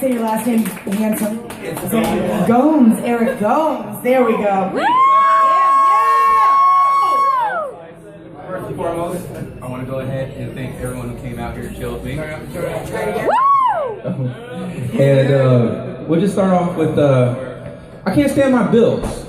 say your last name, handsome? Gomes, Eric Gomes. There we go. First and foremost, I want to go ahead and thank everyone who came out here to chill with me. And we'll just start off with, I can't stand my bills.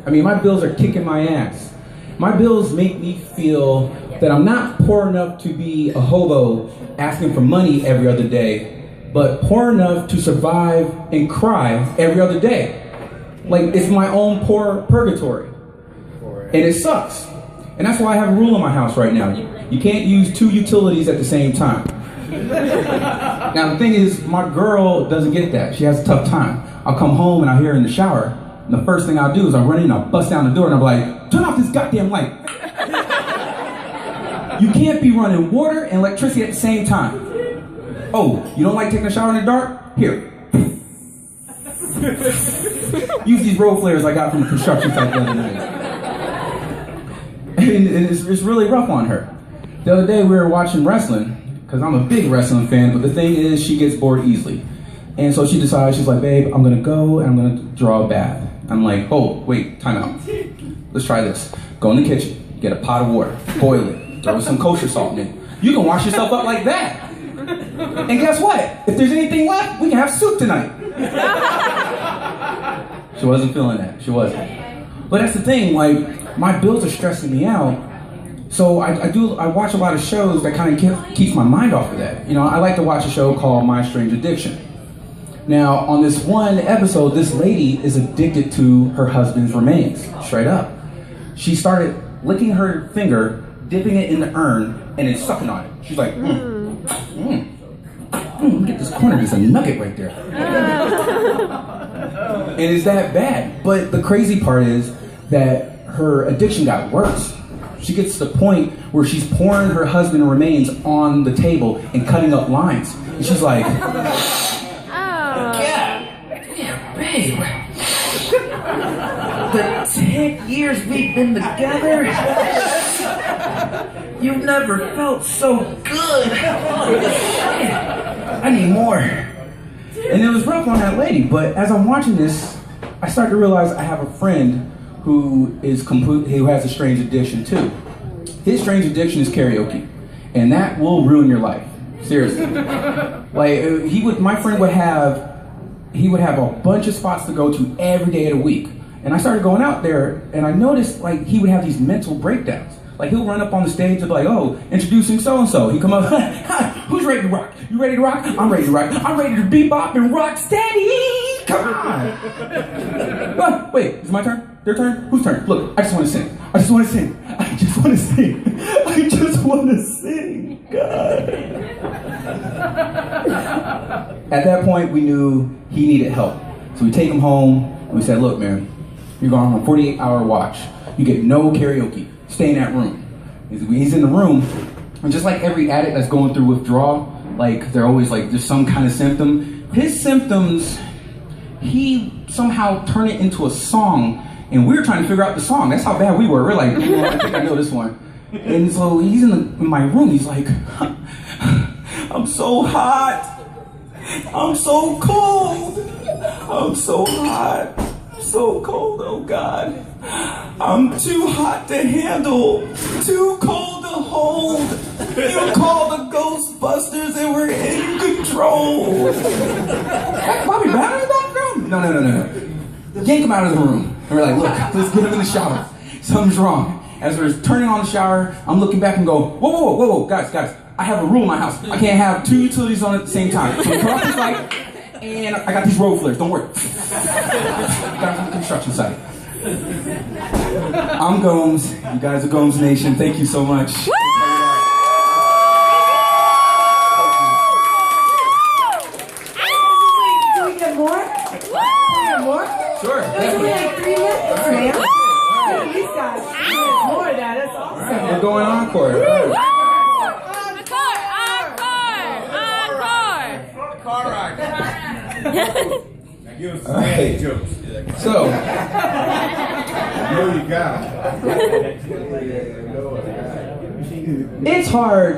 I mean, my bills are kicking my ass. My bills make me feel that I'm not poor enough to be a hobo asking for money every other day, but poor enough to survive and cry every other day. Like, it's my own poor purgatory. And it sucks. And that's why I have a rule in my house right now. You can't use 2 utilities at the same time. Now the thing is, my girl doesn't get that. She has a tough time. I'll come home and I'll hear her in the shower, and the first thing I'll do is I'll run in and I'll bust down the door and I'll be like, turn off this goddamn light. You can't be running water and electricity at the same time. Oh, you don't like taking a shower in the dark? Here. Use these road flares I got from the construction site the other night. And it's really rough on her. The other day we were watching wrestling, because I'm a big wrestling fan, but the thing is she gets bored easily. And so she decides, she's like, babe, I'm gonna go and I'm gonna draw a bath. I'm like, oh, wait, time out. Let's try this. Go in the kitchen, get a pot of water, boil it, throw some kosher salt in it. You can wash yourself up like that. And guess what? If there's anything left, we can have soup tonight. She wasn't feeling that, she wasn't. But that's the thing, like, my bills are stressing me out. So I watch a lot of shows that kind of keeps my mind off of that. You know, I like to watch a show called My Strange Addiction. Now, on this one episode, this lady is addicted to her husband's remains, straight up. She started licking her finger, dipping it in the urn, and then sucking on it. She's like, look at this corner, there's a nugget right there. And it's that bad. But the crazy part is that her addiction got worse. She gets to the point where she's pouring her husband's remains on the table and cutting up lines. And she's like, yeah, babe. The 10 years we've been together, you never felt so good. I need more. And it was rough on that lady, but as I'm watching this, I start to realize I have a friend who has a strange addiction too. His strange addiction is karaoke, and that will ruin your life. Seriously. Like my friend would have a bunch of spots to go to every day of the week. And I started going out there, and I noticed like he would have these mental breakdowns. Like he'll run up on the stage and be like, oh, introducing so-and-so. He'd come up, who's ready to rock? You ready to rock? I'm ready to rock. I'm ready to bebop and rock steady. Come on. Wait, is it my turn? Their turn? Whose turn? Look, I just want to sing. I just want to sing. I just want to sing. I just want to sing. God. At that point, we knew he needed help. So we take him home, and we said, look, man, you're going on a 48-hour watch. You get no karaoke. Stay in that room. He's in the room, and just like every addict that's going through withdrawal, like they're always like, there's some kind of symptom. His symptoms, he somehow turned it into a song, and we were trying to figure out the song. That's how bad we were. We're like, oh, I think I know this one. And so he's in my room. He's like, I'm so hot. I'm so cold. I'm so hot. So cold, oh God. I'm too hot to handle. Too cold to hold. You call the Ghostbusters and we're in control. Bobby Brown in the background? No. Yank him out of the room. And we're like, look, let's get him in the shower. Something's wrong. As we're turning on the shower, I'm looking back and go, whoa, guys. I have a rule in my house. I can't have 2 utilities on at the same time. So we turn off this light, and I got these road flares, don't worry. Got them from the construction site. I'm Gomes. You guys are Gomes Nation. Thank you so much. Do we get more? Sure. Only like 3 minutes, man. These guys, more of that. That's awesome. We're going encore. Car ride. Now give us some bad jokes. So, you know you got it's hard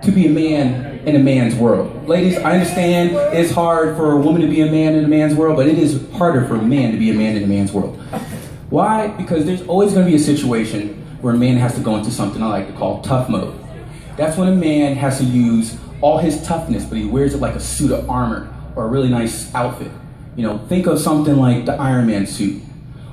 to be a man in a man's world. Ladies, I understand it's hard for a woman to be a man in a man's world, but it is harder for a man to be a man in a man's world. Why? Because there's always going to be a situation where a man has to go into something I like to call tough mode. That's when a man has to use all his toughness, but he wears it like a suit of armor or a really nice outfit. You know, think of something like the Iron Man suit,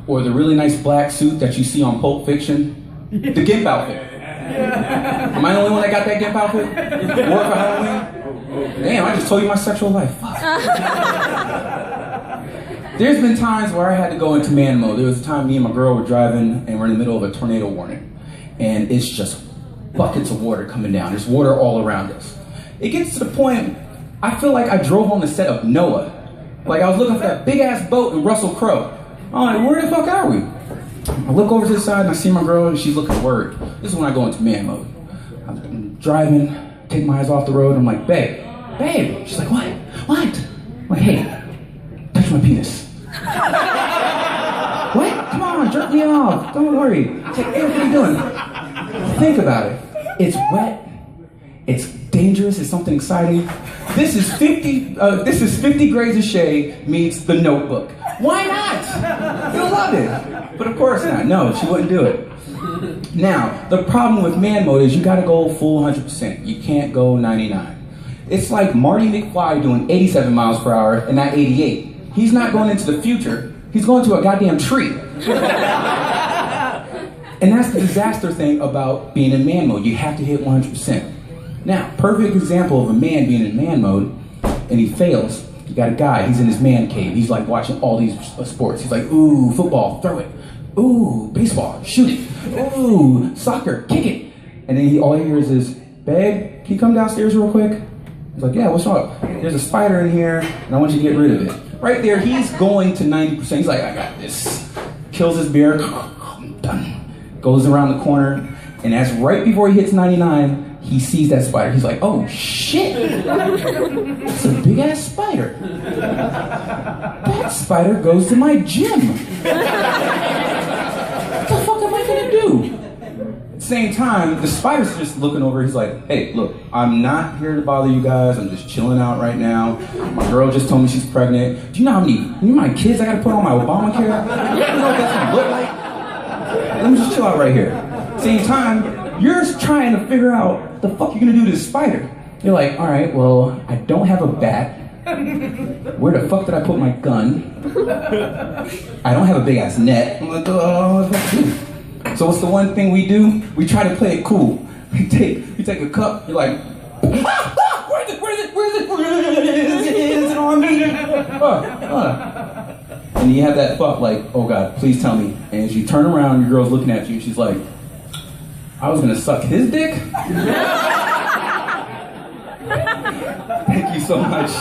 or the really nice black suit that you see on Pulp Fiction, the Gimp outfit. Am I the only one that got that Gimp outfit? Wore it for Halloween? Damn, I just told you my sexual life. Fuck. There's been times where I had to go into man mode. There was a time me and my girl were driving and we're in the middle of a tornado warning. And it's just buckets of water coming down. There's water all around us. It gets to the point, I feel like I drove on the set of Noah. Like I was looking for that big ass boat in Russell Crowe. I'm like, where the fuck are we? I look over to the side and I see my girl and she's looking worried. This is when I go into man mode. I'm driving, take my eyes off the road. I'm like, babe. She's like, what? I'm like, hey, touch my penis. What? Come on, jerk me off. Don't worry. It's like, hey, what are you doing? Think about it. It's wet. It's dangerous. It's something exciting. This is 50 Grades of Shade meets The Notebook. Why not? You'll love it. But of course not. No, she wouldn't do it. Now, the problem with man mode is you gotta go full 100%. You can't go 99. It's like Marty McFly doing 87 miles per hour and not 88. He's not going into the future. He's going to a goddamn tree. And that's the disaster thing about being in man mode. You have to hit 100%. Now, perfect example of a man being in man mode and he fails. You got a guy, he's in his man cave. He's like watching all these sports. He's like, ooh, football, throw it. Ooh, baseball, shoot it. Ooh, soccer, kick it. And then all he hears is, babe, can you come downstairs real quick? He's like, yeah, what's up? There's a spider in here and I want you to get rid of it. Right there, he's going to 90%. He's like, I got this. Kills his beer, done. Goes around the corner, and as right before he hits 99, he sees that spider. He's like, oh shit! It's a big ass spider. That spider goes to my gym. What the fuck am I gonna do? At the same time, the spider's just looking over. He's like, hey, look, I'm not here to bother you guys. I'm just chilling out right now. My girl just told me she's pregnant. Do you know how many kids I gotta put on my Obamacare? You know what that's gonna look like? Let me just chill out right here. Same time, you're trying to figure out what the fuck you're gonna do to this spider. You're like, all right, well, I don't have a bat. Where the fuck did I put my gun? I don't have a big ass net. I'm like, what do I do? So what's the one thing we do? We try to play it cool. We take a cup, you're like, where is it on me? And you have that thought like, oh God, please tell me. And as you turn around, your girl's looking at you and she's like, I was gonna suck his dick? Thank you so much.